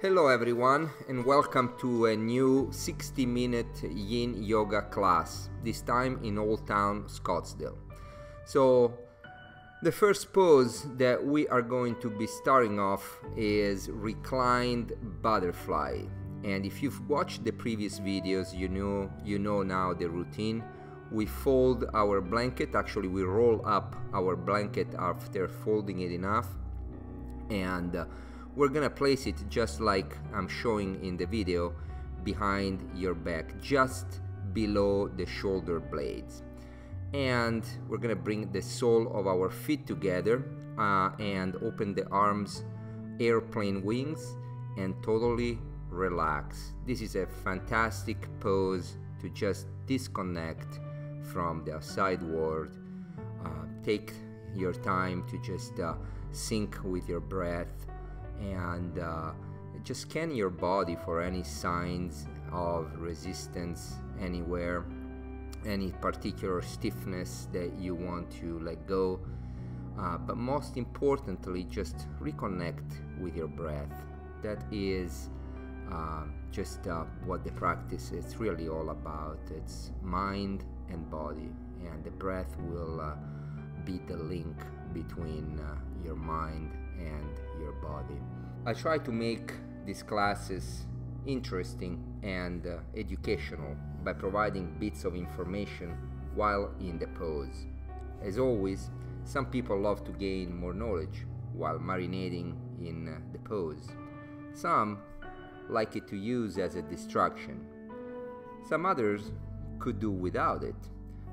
Hello everyone and welcome to a new 60-minute Yin Yoga class, this time in Old Town Scottsdale. So the first pose that we are going to be starting off is reclined butterfly. And if you've watched the previous videos, you know now the routine. We fold our blanket, actually we roll up our blanket after folding it enough, and we're gonna place it just like I'm showing in the video behind your back, just below the shoulder blades. And we're gonna bring the sole of our feet together and open the arms, airplane wings, and totally relax. This is a fantastic pose to just disconnect from the outside world. Take your time to just sync with your breath and just scan your body for any signs of resistance anywhere, any particular stiffness that you want to let go, but most importantly just reconnect with your breath. That is just what the practice is really all about. It's mind and body, and the breath will be the link between your mind and your body. I try to make these classes interesting and educational by providing bits of information while in the pose. As always, some people love to gain more knowledge while marinating in the pose. Some like it to use as a distraction. Some others could do without it.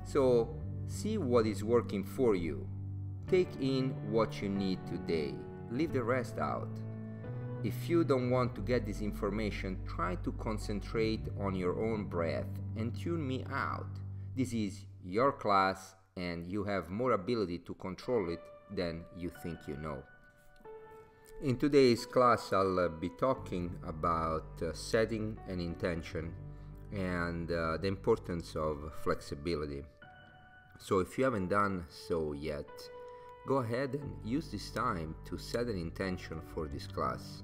So see what is working for you. Take in what you need today. Leave the rest out. If you don't want to get this information, try to concentrate on your own breath and tune me out. This is your class and you have more ability to control it than you think you know. In today's class, I'll be talking about setting an intention and the importance of flexibility. So if you haven't done so yet, go ahead and use this time to set an intention for this class.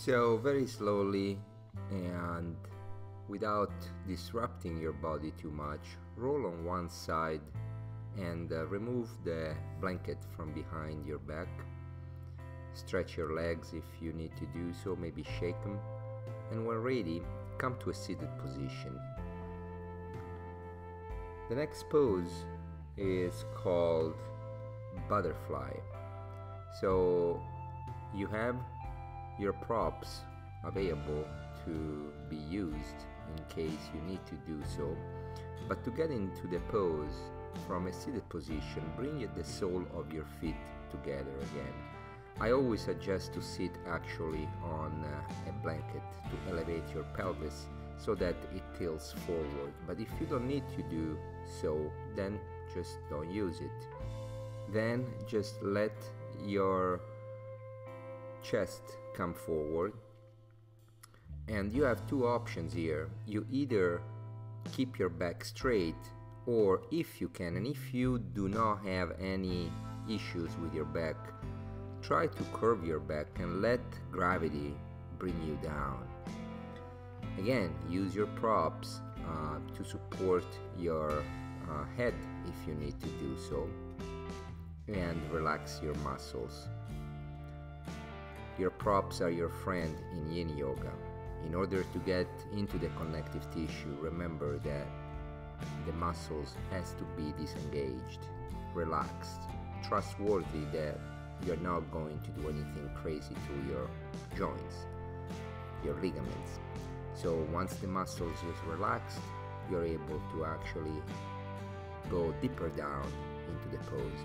So very slowly and without disrupting your body too much, roll on one side and remove the blanket from behind your back. Stretch your legs if you need to do so, maybe shake them, and when ready, come to a seated position. The next pose is called butterfly. So you have your props available to be used in case you need to do so, but to get into the pose from a seated position, bring the sole of your feet together again. I always suggest to sit actually on a blanket to elevate your pelvis so that it tilts forward, but if you don't need to do so, then just don't use it. Then just let your chest come forward, and you have two options here. You either keep your back straight, or if you can, and if you do not have any issues with your back, try to curve your back and let gravity bring you down. Again, use your props to support your head if you need to do so, and relax your muscles. Your props are your friend in Yin Yoga. In order to get into the connective tissue, remember that the muscles has to be disengaged, relaxed, trustworthy that you're not going to do anything crazy to your joints, your ligaments. So once the muscles is relaxed, you're able to actually go deeper down into the pose.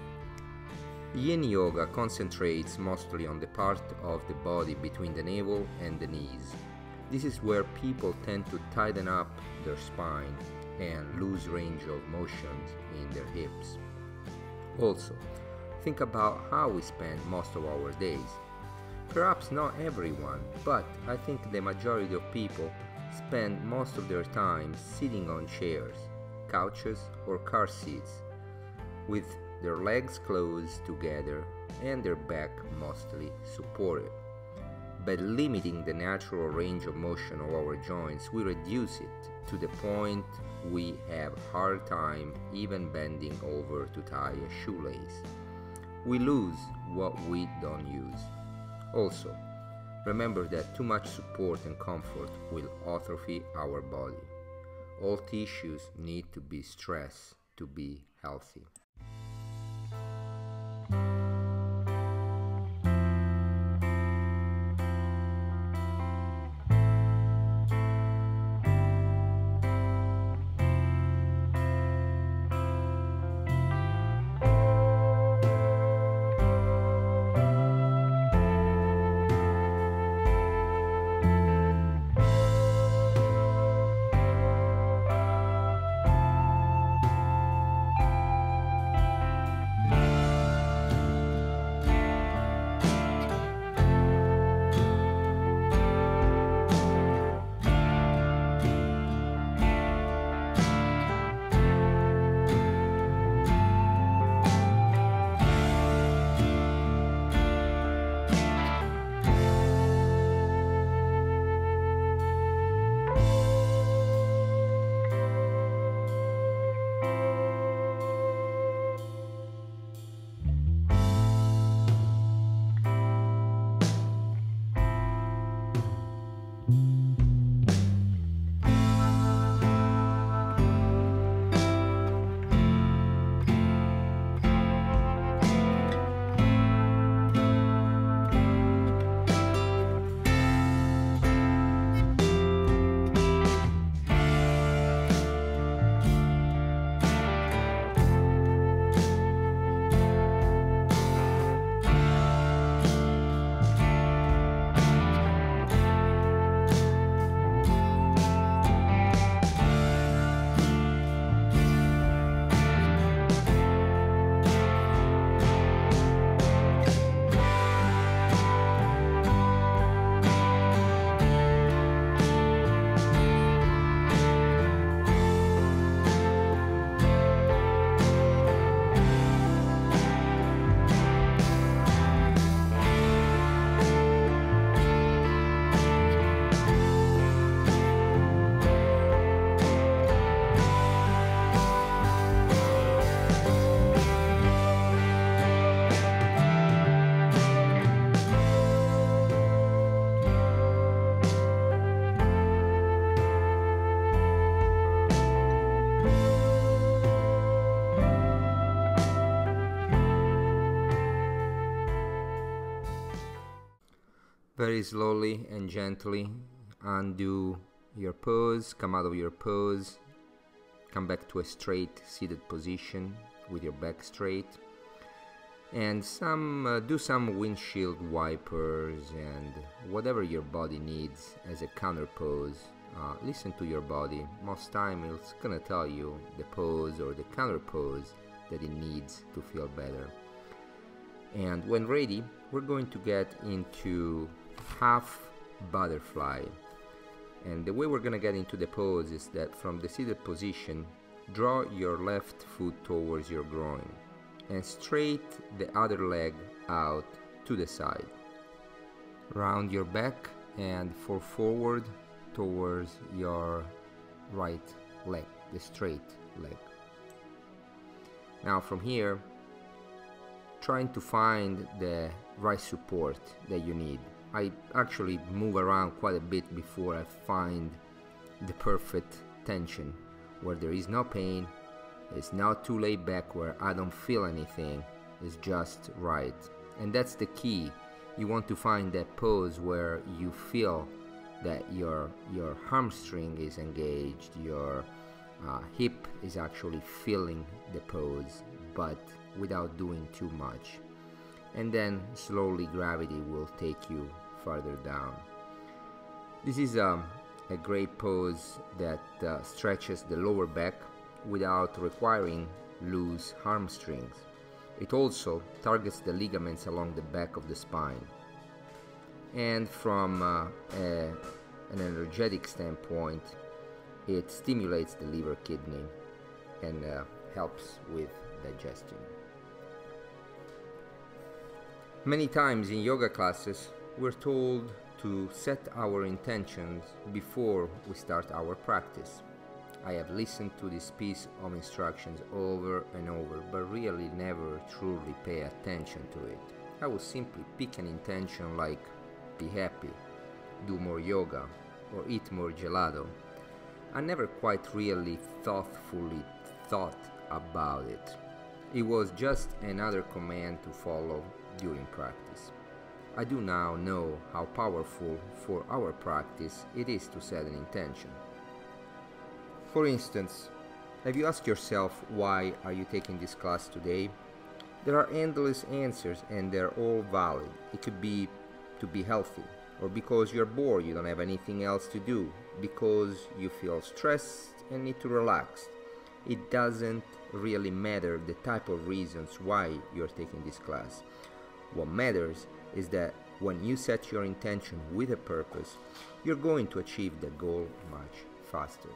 Yin Yoga concentrates mostly on the part of the body between the navel and the knees. This is where people tend to tighten up their spine and lose range of motions in their hips. Also, think about how we spend most of our days. Perhaps not everyone, but I think the majority of people spend most of their time sitting on chairs, couches, or car seats, with their legs closed together and their back mostly supported. By limiting the natural range of motion of our joints, we reduce it to the point we have hard time even bending over to tie a shoelace. We lose what we don't use. Also, remember that too much support and comfort will atrophy our body. All tissues need to be stressed to be healthy. Very slowly and gently undo your pose, come out of your pose, come back to a straight seated position with your back straight, and do some windshield wipers and whatever your body needs as a counter pose. Listen to your body. Most time it's gonna tell you the pose or the counter pose that it needs to feel better. And when ready, we're going to get into half butterfly. And the way we're gonna get into the pose is that from the seated position, draw your left foot towards your groin and straight the other leg out to the side. Round your back and fall forward towards your right leg, the straight leg. Now from here, trying to find the right support that you need. I actually move around quite a bit before I find the perfect tension where there is no pain, it's not too laid back where I don't feel anything, it's just right. And that's the key. You want to find that pose where you feel that your hamstring is engaged, your hip is actually feeling the pose, but without doing too much. And then slowly gravity will take you further down. This is a great pose that stretches the lower back without requiring loose hamstrings. It also targets the ligaments along the back of the spine. And from an energetic standpoint, it stimulates the liver kidney and helps with digestion. Many times in yoga classes, we're told to set our intentions before we start our practice. I have listened to this piece of instructions over and over, but really never truly pay attention to it. I would simply pick an intention like be happy, do more yoga, or eat more gelato. I never quite really thoughtfully thought about it. It was just another command to follow during practice. I do now know how powerful for our practice it is to set an intention. For instance, have you asked yourself why are you taking this class today? There are endless answers and they're all valid. It could be to be healthy, or because you're bored, you don't have anything else to do, because you feel stressed and need to relax. It doesn't really matter the type of reasons why you're taking this class. What matters is that when you set your intention with a purpose, you're going to achieve the goal much faster.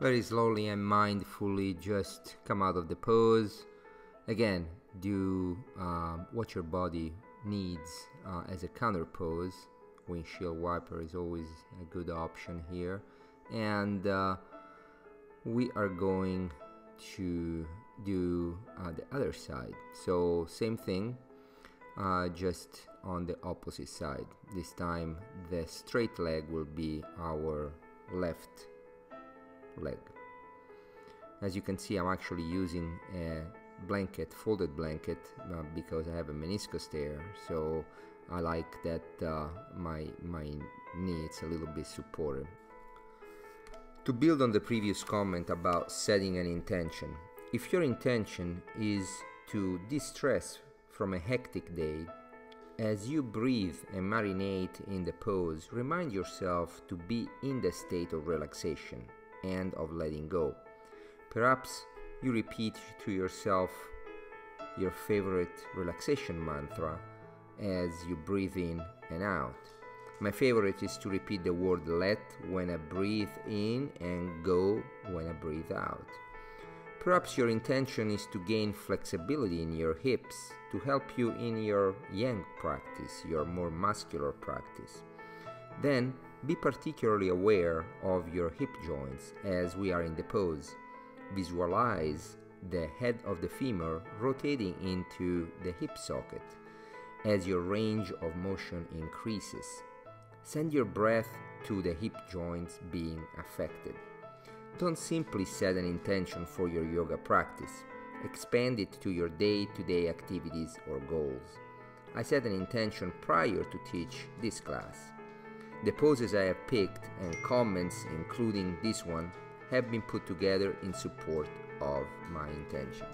Very slowly and mindfully just come out of the pose. Again, do what your body needs as a counter pose. Windshield wiper is always a good option here. And we are going to do the other side. So same thing, just on the opposite side. This time the straight leg will be our left leg. As you can see, I'm actually using a blanket, folded blanket, because I have a meniscus tear, so I like that my knee is a little bit supported. To build on the previous comment about setting an intention, if your intention is to de-stress from a hectic day, as you breathe and marinate in the pose, remind yourself to be in the state of relaxation and of letting go. Perhaps you repeat to yourself your favorite relaxation mantra as you breathe in and out. My favorite is to repeat the word let when I breathe in and go when I breathe out. Perhaps your intention is to gain flexibility in your hips to help you in your yang practice, your more muscular practice. Then be particularly aware of your hip joints as we are in the pose. Visualize the head of the femur rotating into the hip socket as your range of motion increases. Send your breath to the hip joints being affected. Don't simply set an intention for your yoga practice. Expand it to your day-to-day activities or goals. I set an intention prior to teach this class. The poses I have picked and comments, including this one, have been put together in support of my intention.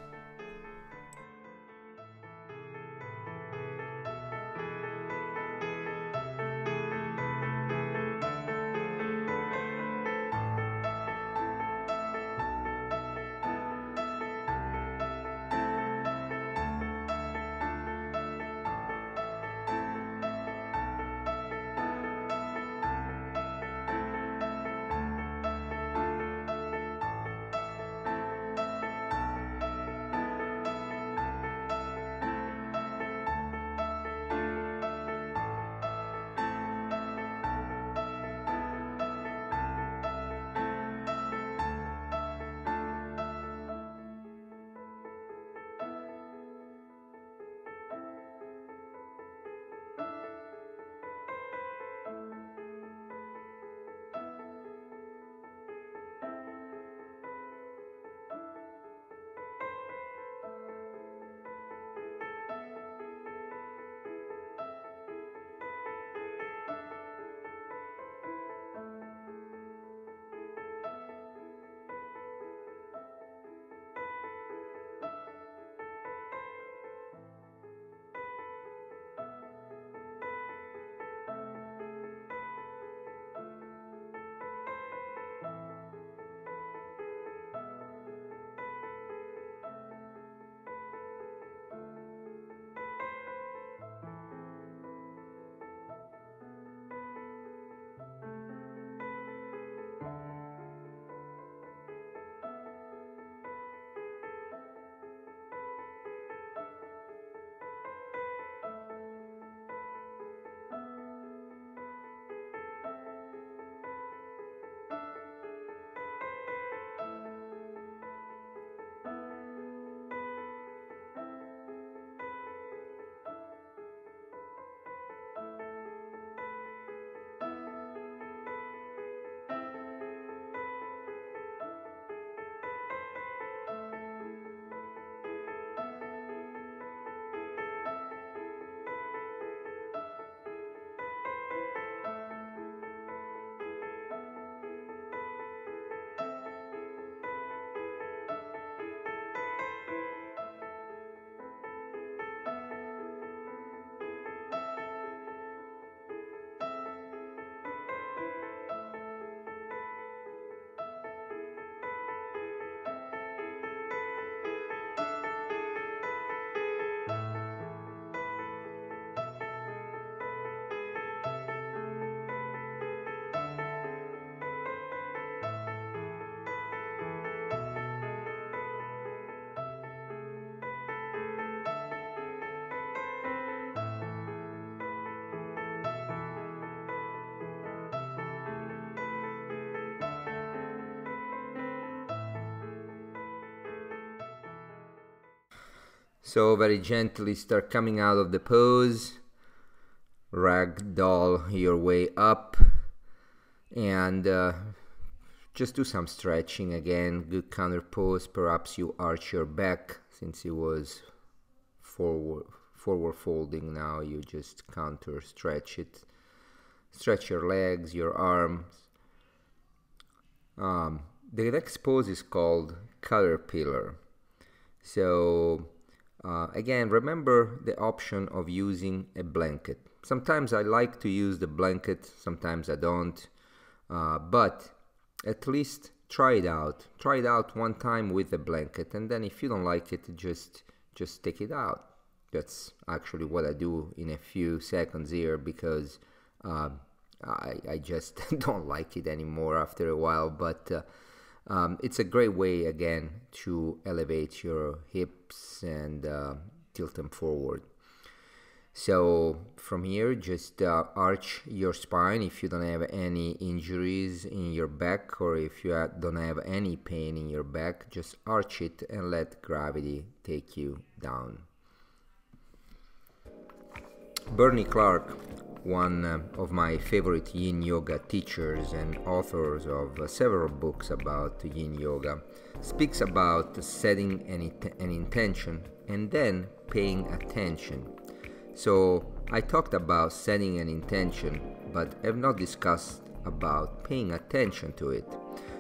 So very gently start coming out of the pose, ragdoll your way up, and just do some stretching again. Good counter pose. Perhaps you arch your back since it was forward folding. Now you just counter stretch it. Stretch your legs, your arms. The next pose is called caterpillar. So again, remember the option of using a blanket. Sometimes I like to use the blanket, sometimes I don't, but at least try it out. Try it out one time with a blanket, and then if you don't like it, just take it out. That's actually what I do in a few seconds here, because I just don't like it anymore after a while. But it's a great way, again, to elevate your hips and tilt them forward. So from here, just arch your spine if you don't have any injuries in your back, or if you don't have any pain in your back. Just arch it and let gravity take you down. Bernie Clark, one of my favorite Yin Yoga teachers and authors of several books about Yin Yoga, speaks about setting an intention and then paying attention. So I talked about setting an intention, but have not discussed about paying attention to it.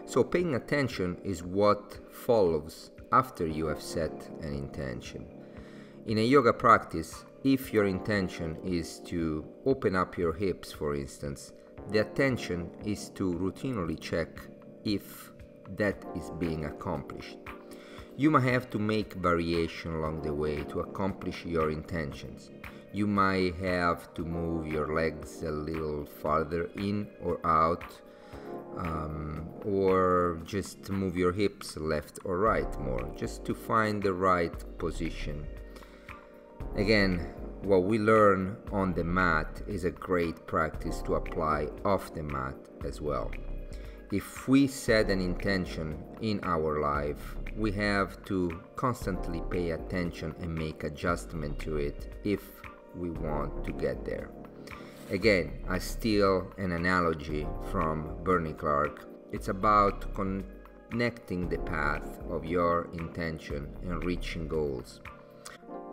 So paying attention is what follows after you have set an intention. In a yoga practice, if your intention is to open up your hips, for instance, the attention is to routinely check if that is being accomplished. You might have to make variation along the way to accomplish your intentions. You might have to move your legs a little farther in or out, or just move your hips left or right more, just to find the right position. Again, what we learn on the mat is a great practice to apply off the mat as well. If we set an intention in our life, we have to constantly pay attention and make adjustment to it if we want to get there. Again, I steal an analogy from Bernie Clark. It's about connecting the path of your intention and reaching goals.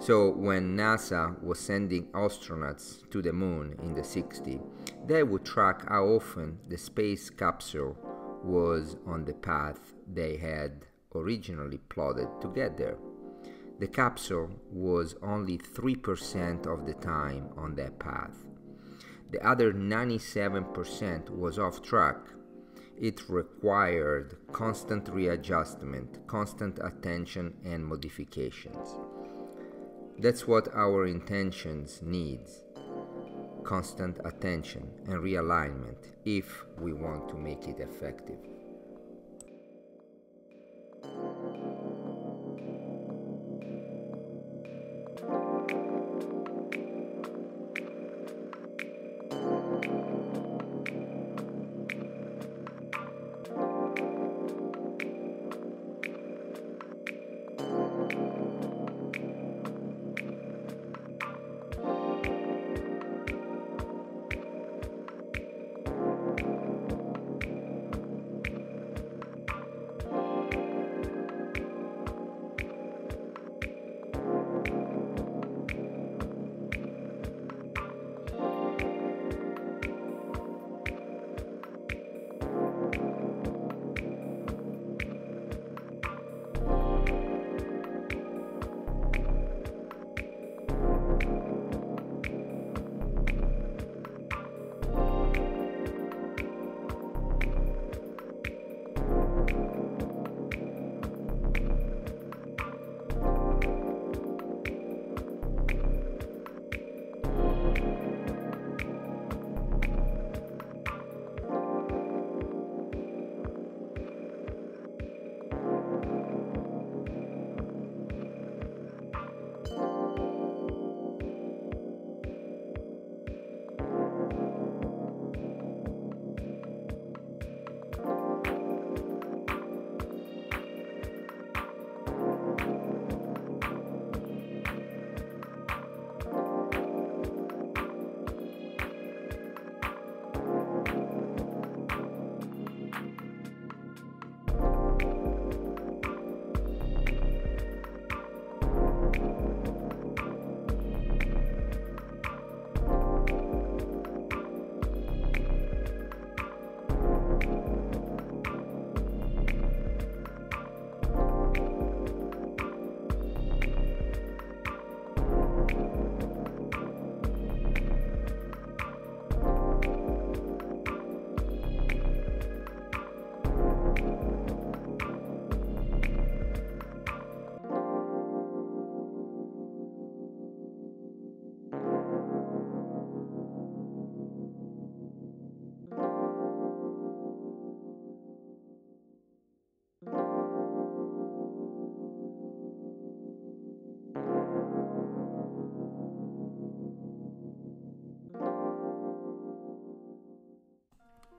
So when NASA was sending astronauts to the moon in the 60s, they would track how often the space capsule was on the path they had originally plotted to get there. The capsule was only 3% of the time on that path. The other 97% was off track. It required constant readjustment, constant attention, and modifications. That's what our intentions needs: constant attention and realignment if we want to make it effective.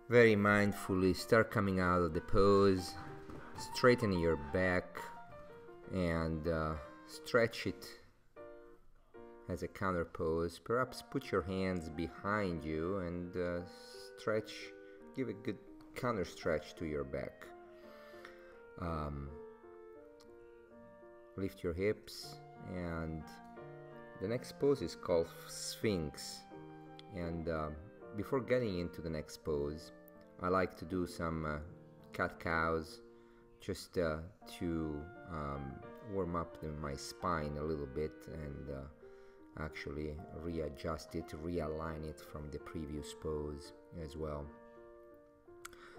Very mindfully start coming out of the pose, straighten your back and stretch it as a counter pose. Perhaps put your hands behind you and stretch, give a good counter stretch to your back. Lift your hips, and the next pose is called Sphinx. And before getting into the next pose, I like to do some cat-cows just to warm up my spine a little bit and actually readjust it, realign it from the previous pose as well.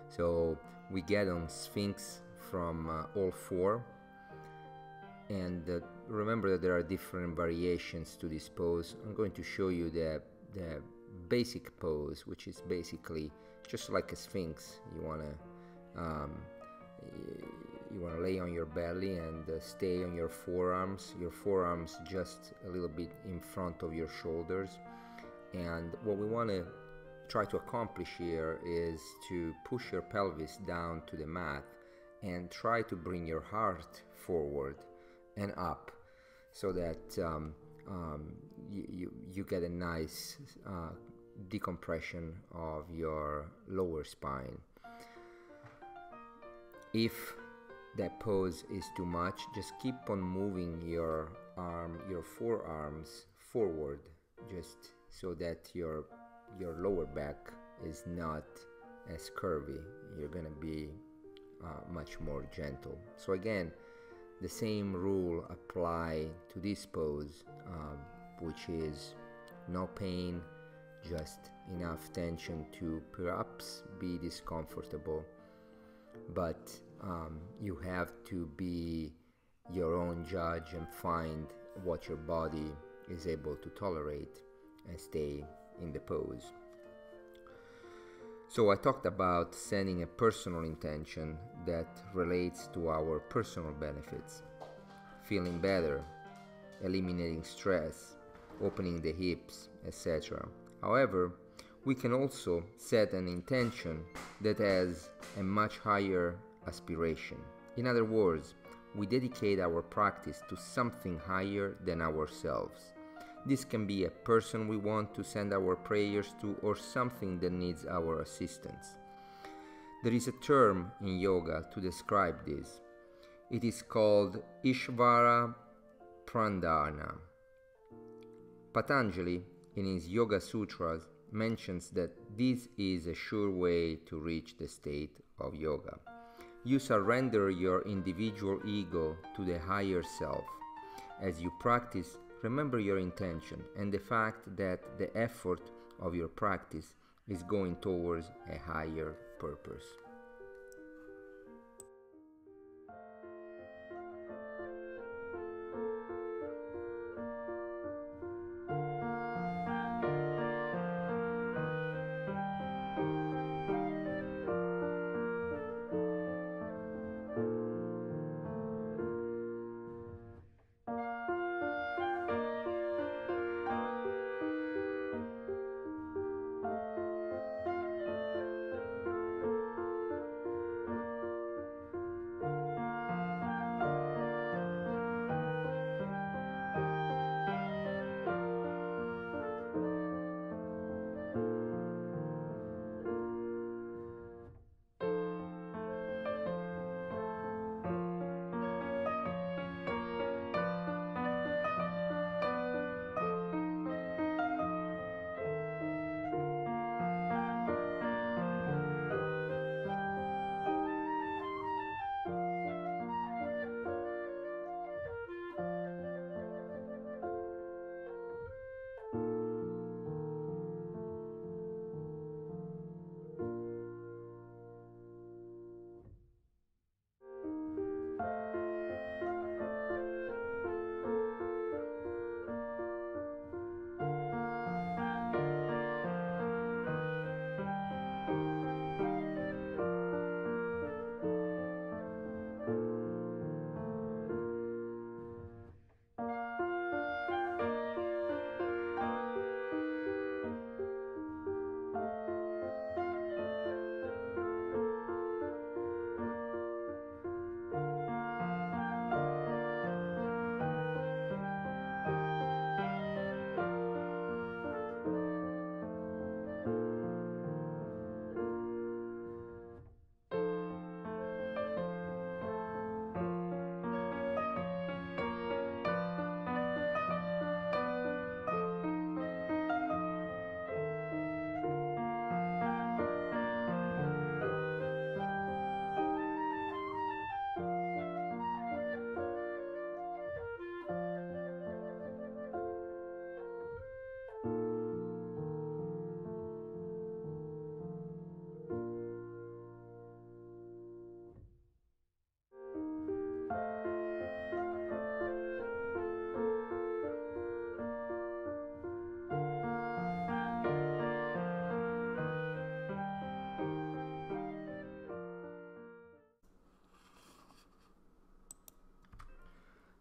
So we get on Sphinx from all four, and remember that there are different variations to this pose. I'm going to show you the basic pose, which is basically just like a Sphinx. You want to lay on your belly and stay on your forearms just a little bit in front of your shoulders. And what we want to try to accomplish here is to push your pelvis down to the mat and try to bring your heart forward and up, so that you get a nice decompression of your lower spine. If that pose is too much, just keep on moving your forearms forward, just so that your lower back is not as curvy. You're gonna be much more gentle. So again, the same rule apply to this pose, which is no pain, just enough tension to perhaps be discomfortable, but you have to be your own judge and find what your body is able to tolerate and stay in the pose. So I talked about setting a personal intention that relates to our personal benefits: feeling better, eliminating stress, opening the hips, etc. However, we can also set an intention that has a much higher aspiration. In other words, we dedicate our practice to something higher than ourselves. This can be a person we want to send our prayers to, or something that needs our assistance. There is a term in yoga to describe this. It is called Ishvara Pradhana. Patanjali, in his Yoga Sutras, mentions that this is a sure way to reach the state of yoga. You surrender your individual ego to the higher self. As you practice, remember your intention and the fact that the effort of your practice is going towards a higher purpose.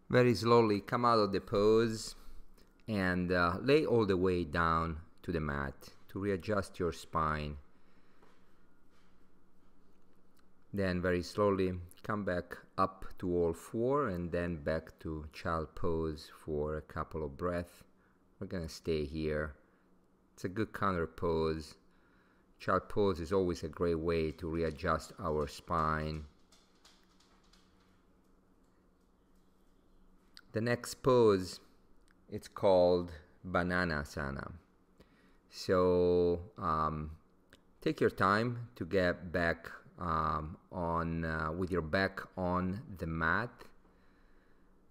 Very slowly come out of the pose and lay all the way down to the mat to readjust your spine. Then very slowly come back up to all four and then back to child pose for a couple of breaths. We're gonna stay here. It's a good counter pose. Child pose is always a great way to readjust our spine. The next pose, it's called Bananasana. So take your time to get back with your back on the mat,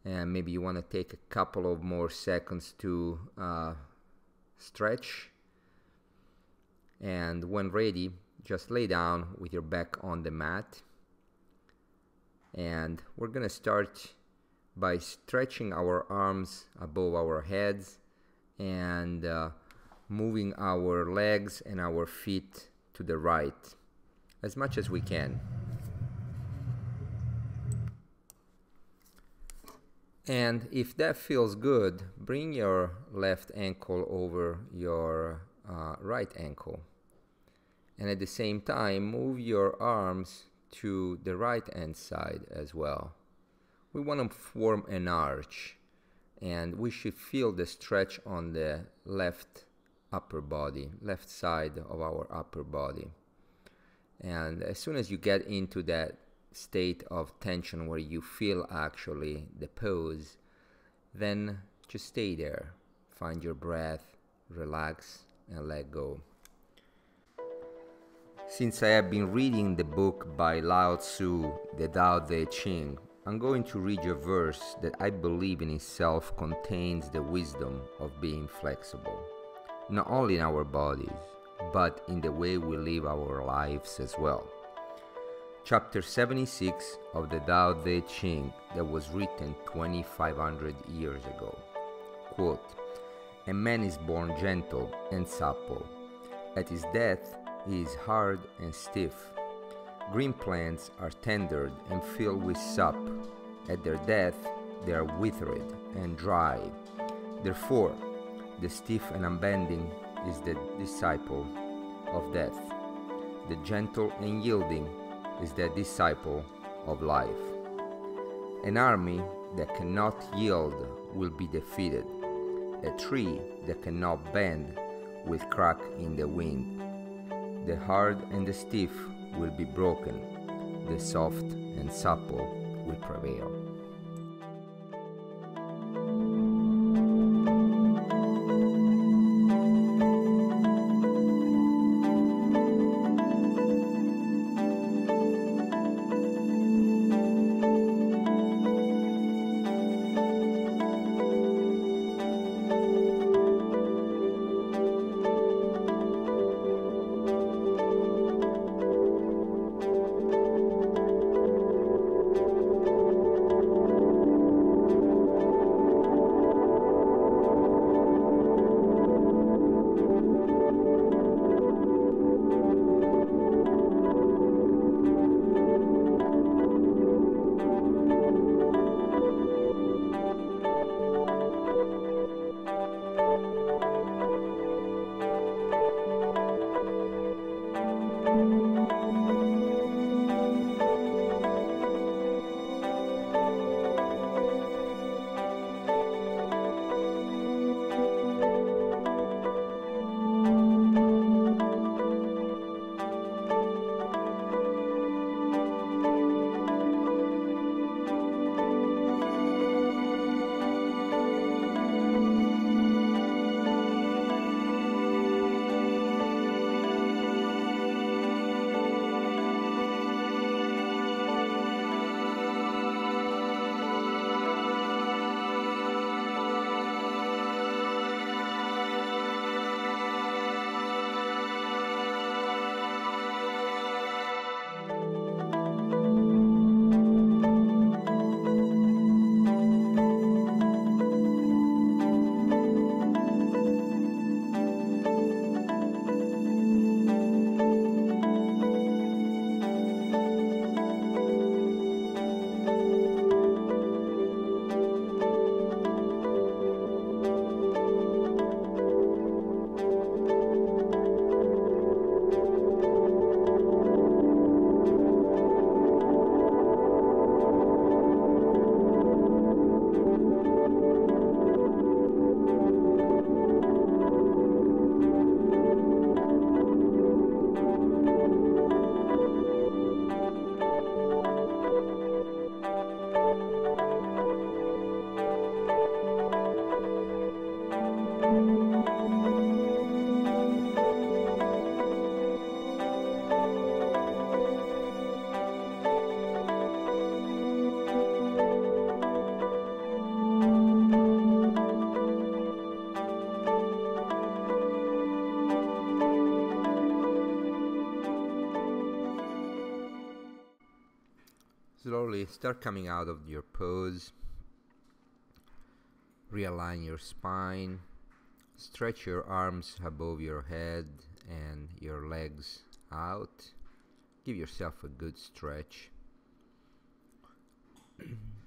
and maybe you want to take a couple of more seconds to stretch, and when ready just lay down with your back on the mat, and we're gonna start by stretching our arms above our heads and moving our legs and our feet to the right as much as we can. And if that feels good, bring your left ankle over your right ankle. And at the same time, move your arms to the right hand side as well. We want to form an arch, and we should feel the stretch on the left upper body, left side of our upper body. And as soon as you get into that state of tension where you feel actually the pose, then just stay there. Find your breath, relax, and let go. Since I have been reading the book by Lao Tzu, the Tao Te Ching, I'm going to read you a verse that I believe in itself contains the wisdom of being flexible, not only in our bodies, but in the way we live our lives as well. Chapter 76 of the Tao Te Ching that was written 2,500 years ago. Quote, "A man is born gentle and supple. At his death he is hard and stiff. Green plants are tendered and filled with sap. At their death they are withered and dry. Therefore, the stiff and unbending is the disciple of death. The gentle and yielding is the disciple of life. An army that cannot yield will be defeated. A tree that cannot bend will crack in the wind. The hard and the stiff will be broken. The soft and supple will prevail." Slowly start coming out of your pose. Realign your spine. Stretch your arms above your head and your legs out. Give yourself a good stretch.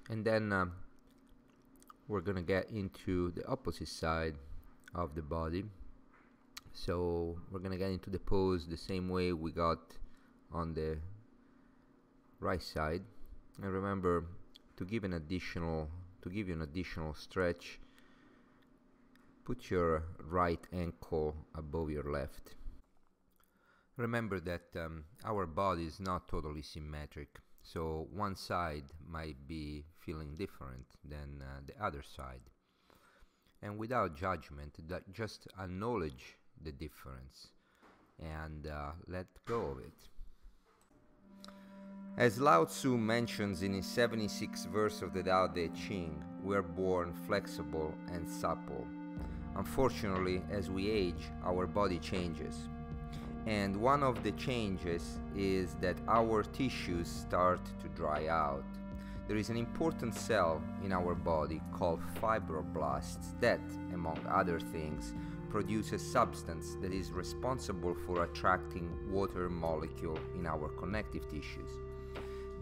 And then we're gonna get into the opposite side of the body. So we're gonna get into the pose the same way we got on the right side. And remember to give you an additional stretch, put your right ankle above your left. Remember that our body is not totally symmetric, so one side might be feeling different than the other side. And without judgment, just acknowledge the difference and let go of it. As Lao Tzu mentions in his 76th verse of the Tao Te Ching, we are born flexible and supple. Unfortunately, as we age, our body changes. And one of the changes is that our tissues start to dry out. There is an important cell in our body called fibroblasts that, among other things, produce a substance that is responsible for attracting water molecule in our connective tissues.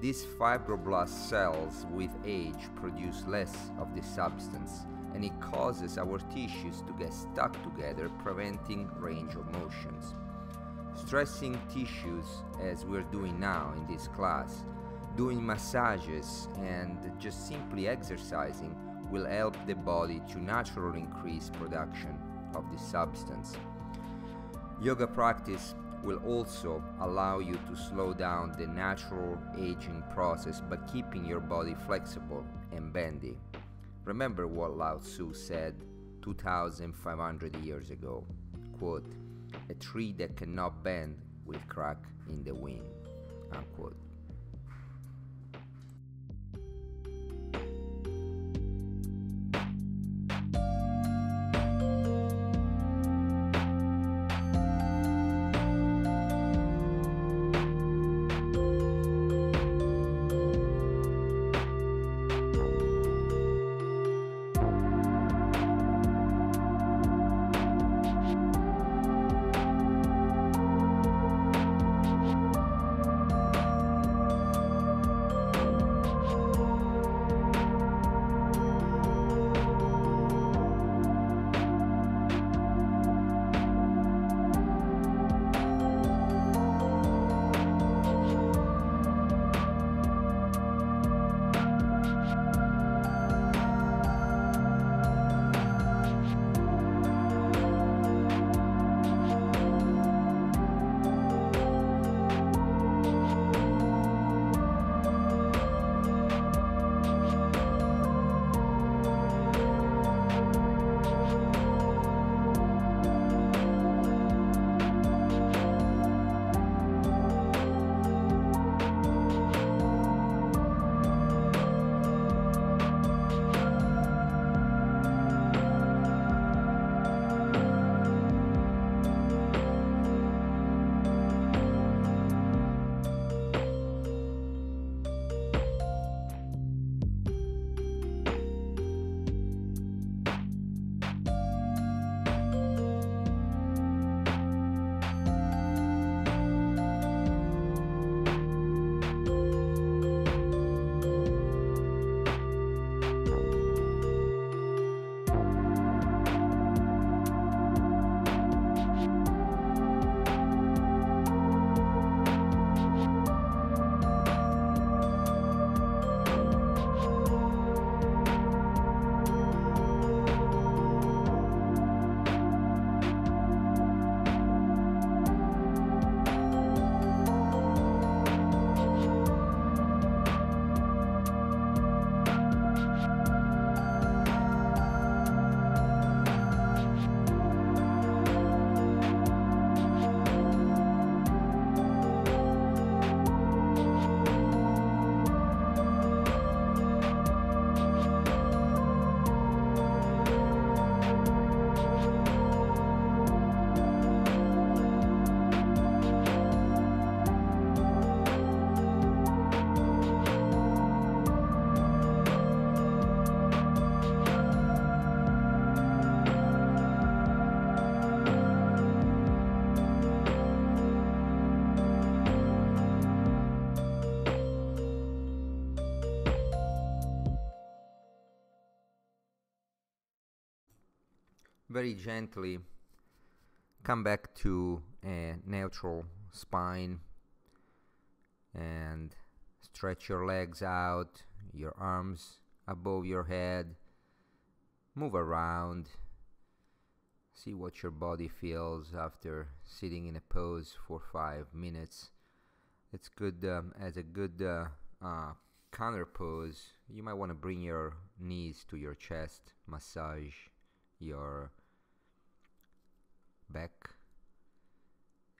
These fibroblast cells with age produce less of this substance, and it causes our tissues to get stuck together, preventing range of motions. Stressing tissues, as we're doing now in this class, doing massages and just simply exercising will help the body to naturally increase production of this substance. Yoga practice will also allow you to slow down the natural aging process by keeping your body flexible and bendy. Remember what Lao Tzu said 2,500 years ago, quote, "A tree that cannot bend will crack in the wind," unquote. very gently come back to a neutral spine and stretch your legs out, your arms above your head. Move around. See what your body feels after sitting in a pose for 5 minutes. It's good as a good counter pose. You might want to bring your knees to your chest, massage your back,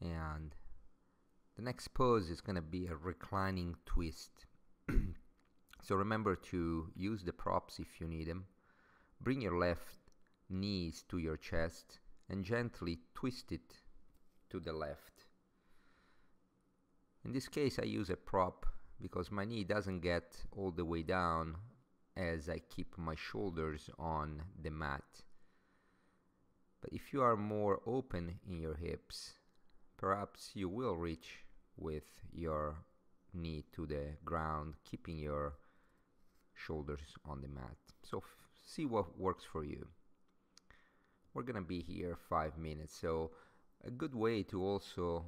and the next pose is going to be a reclining twist. So remember to use the props if you need them. Bring your left knees to your chest and gently twist it to the left. In this case I use a prop because my knee doesn't get all the way down as I keep my shoulders on the mat. But if you are more open in your hips, perhaps you will reach with your knee to the ground, keeping your shoulders on the mat. So see what works for you. We're gonna be here 5 minutes, so a good way to also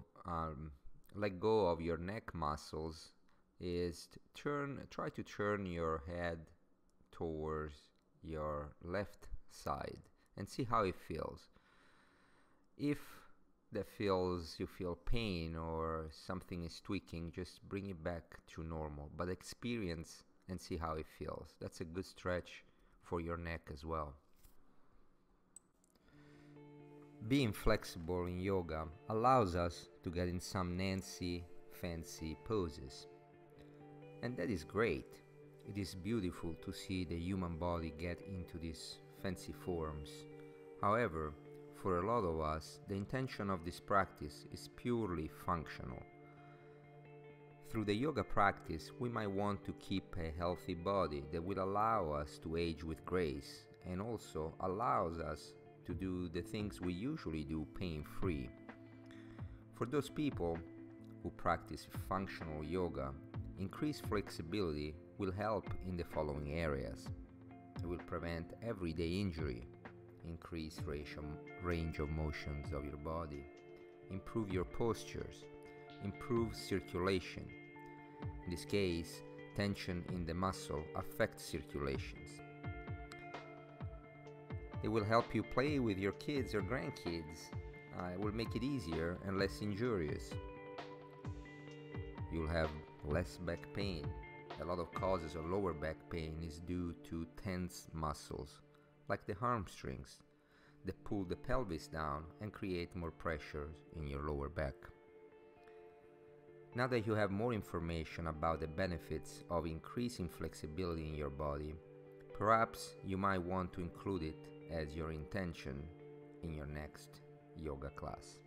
let go of your neck muscles is to try to turn your head towards your left side and see how it feels. If you feel pain or something is tweaking, just bring it back to normal, but experience and see how it feels. That's a good stretch for your neck as well. Being flexible in yoga allows us to get in some fancy poses. And that is great. It is beautiful to see the human body get into these fancy forms. However, for a lot of us, the intention of this practice is purely functional. Through the yoga practice, we might want to keep a healthy body that will allow us to age with grace and also allows us to do the things we usually do pain-free. For those people who practice functional yoga, increased flexibility will help in the following areas. It will prevent everyday injury, increase range of motions of your body, improve your postures, improve circulation. In this case, tension in the muscle affects circulations. It will help you play with your kids or grandkids. It will make it easier and less injurious. You'll have less back pain. A lot of causes of lower back pain is due to tense muscles, like the hamstrings, that pull the pelvis down and create more pressure in your lower back. Now that you have more information about the benefits of increasing flexibility in your body, perhaps you might want to include it as your intention in your next yoga class.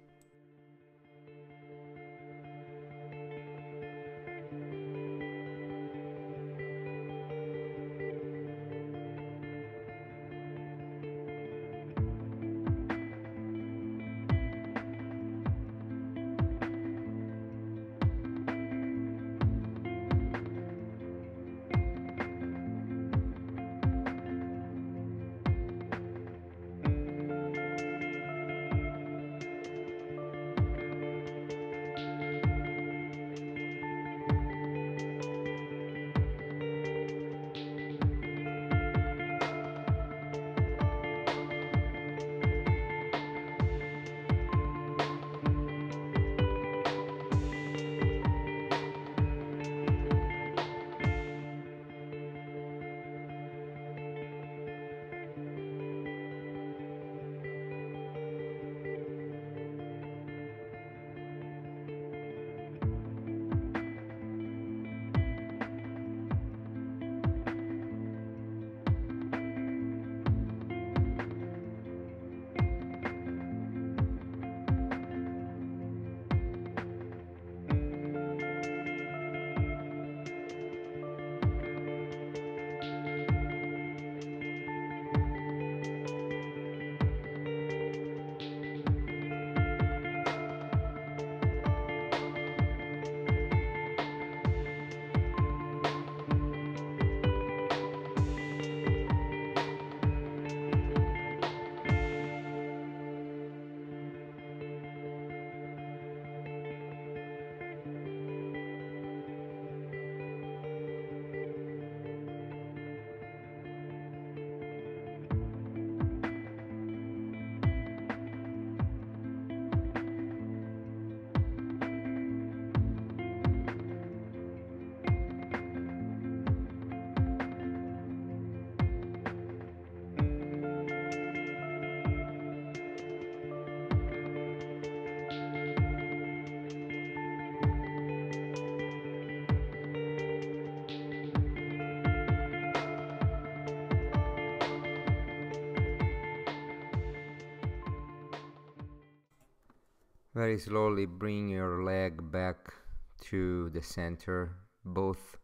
Very slowly bring your leg back to the center, both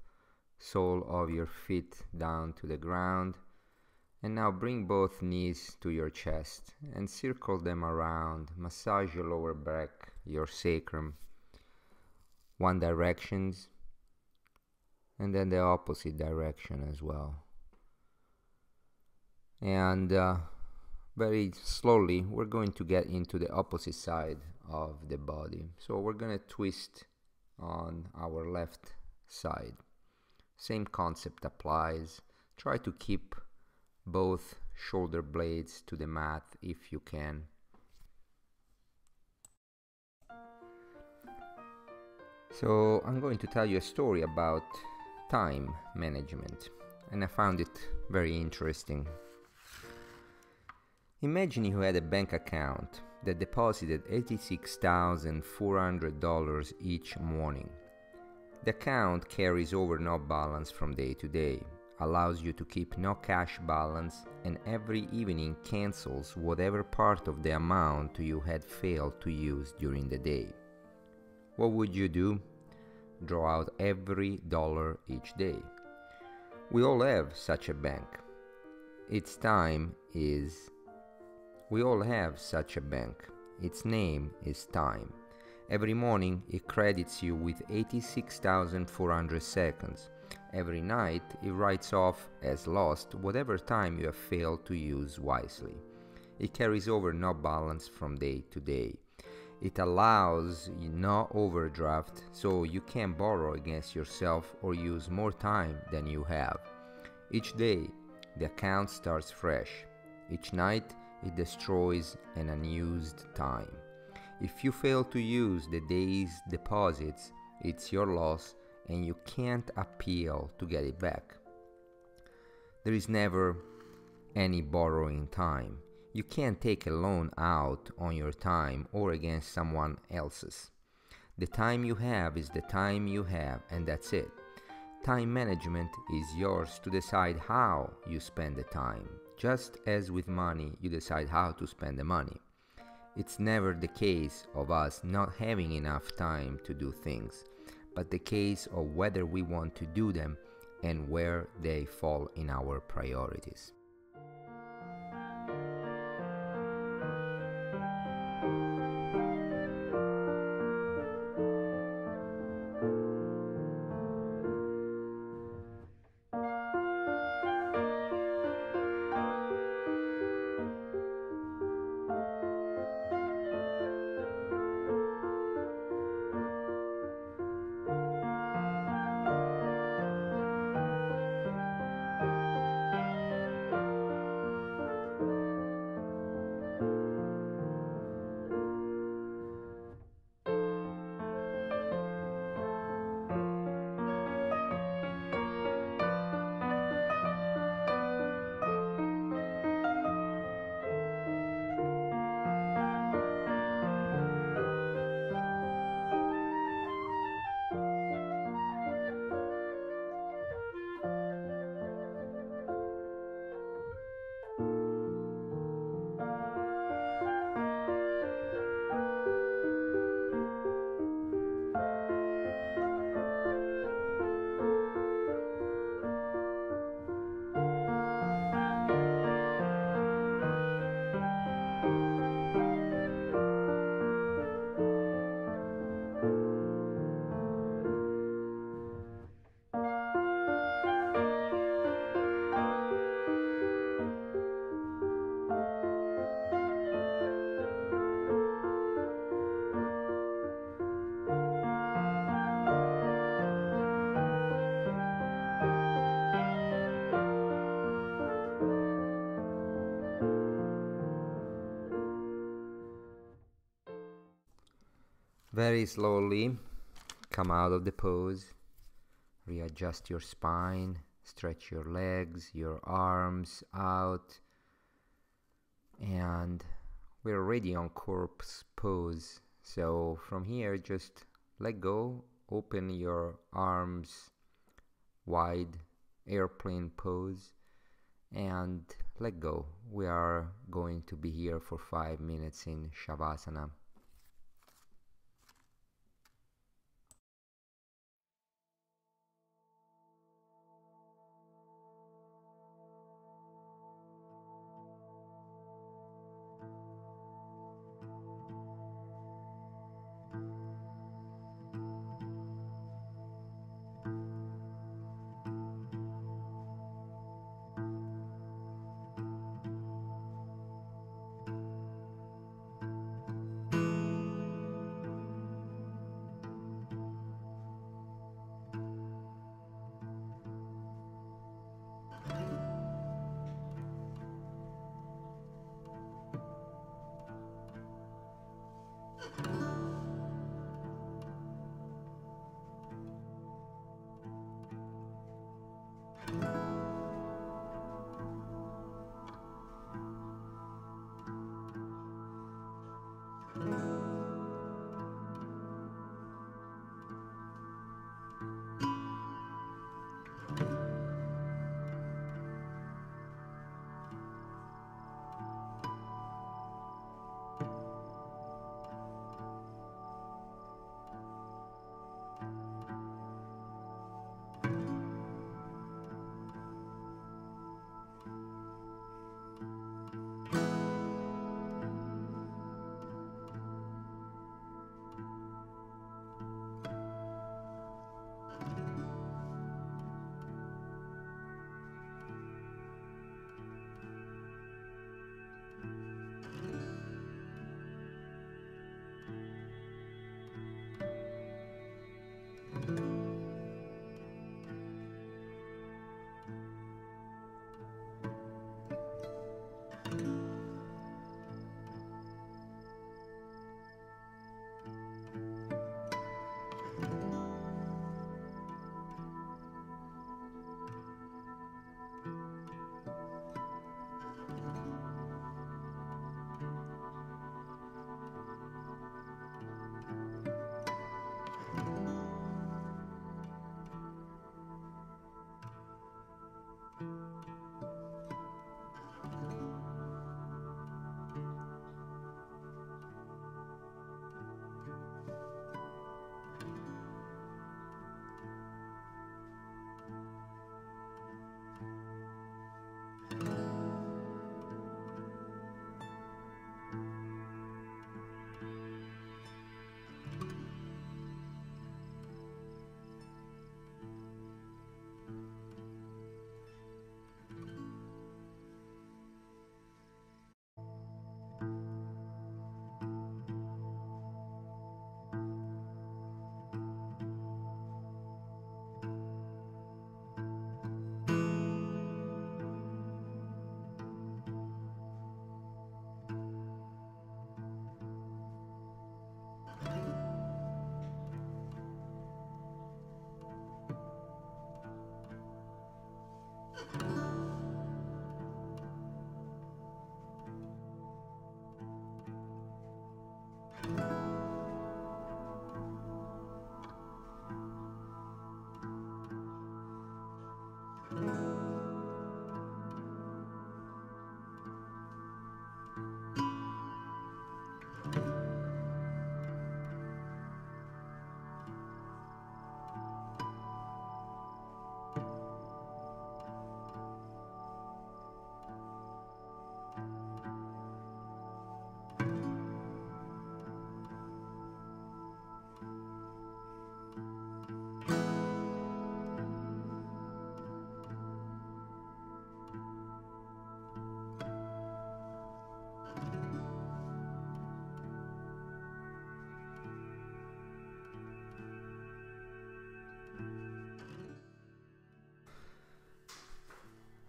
sole of your feet down to the ground. And now bring both knees to your chest and circle them around. Massage your lower back, your sacrum, one direction and then the opposite direction as well. And very slowly we're going to get into the opposite side of the body. So we're going to twist on our left side. Same concept applies. Try to keep both shoulder blades to the mat if you can. So I'm going to tell you a story about time management, and I found it very interesting. Imagine you had a bank account that deposited $86,400 each morning. The account carries over no balance from day to day, allows you to keep no cash balance, and every evening cancels whatever part of the amount you had failed to use during the day. What would you do? Draw out every dollar each day. We all have such a bank. We all have such a bank. Its name is time. Every morning it credits you with 86,400 seconds. Every night it writes off as lost whatever time you have failed to use wisely. It carries over no balance from day to day. It allows no overdraft, so you can't borrow against yourself or use more time than you have. Each day the account starts fresh. Each night it destroys an unused time. If you fail to use the day's deposits, it's your loss and you can't appeal to get it back. There is never any borrowing time. You can't take a loan out on your time or against someone else's. The time you have is the time you have, and that's it. Time management is yours to decide how you spend the time. Just as with money, you decide how to spend the money. It's never the case of us not having enough time to do things, but the case of whether we want to do them and where they fall in our priorities. Very slowly come out of the pose, readjust your spine, stretch your legs, your arms out, and we're already on corpse pose. So from here, just let go, open your arms wide, airplane pose, and let go. We are going to be here for 5 minutes in Shavasana.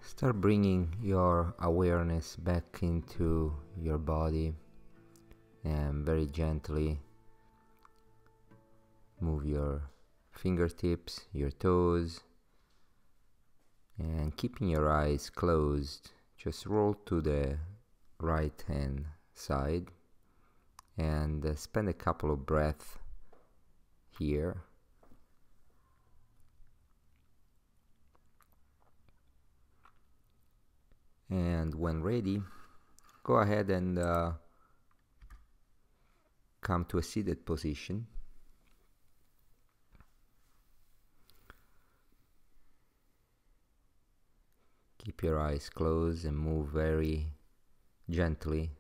Start bringing your awareness back into your body and very gently move your fingertips, your toes, and keeping your eyes closed, just roll to the right hand side and spend a couple of breaths here. And when ready, go ahead and come to a seated position. Keep your eyes closed and move very gently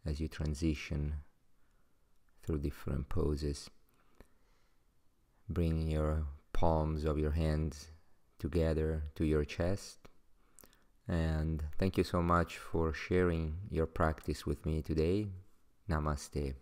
as you transition through different poses. Bring your palms of your hands together to your chest. And thank you so much for sharing your practice with me today. Namaste.